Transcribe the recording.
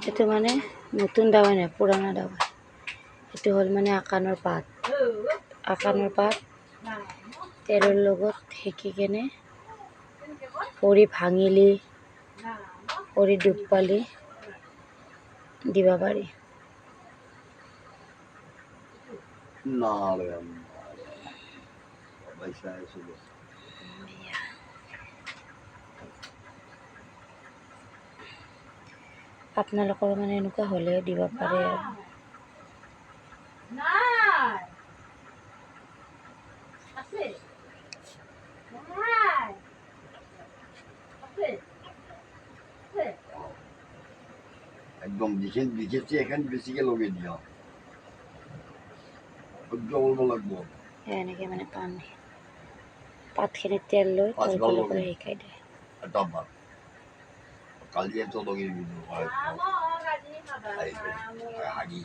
এইটো মানে নতুন দাৱাই নহয়, পুৰণা দাৱাই। এইটো হ'ল মানে আকানৰ পাত। আকানৰ পাত তেলৰ লগত সেকি কেনে ভৰি ভাঙিলি, ভৰি দুখ পালি দিব পাৰি। আপোনালোকৰ মানে এনেকুৱা হ'লে দিব পাৰে আৰু। একদম লিখেছি এখান বেছিকে লগাই দিয়া সহ্য কৰিব লাগব। এনেকৈ মানে পাতখিনিত তেল লৈ তলফালৰ পৰা শিকাই দিয়ে। এটা ভাত কালি এত লগাই দিবি হাগি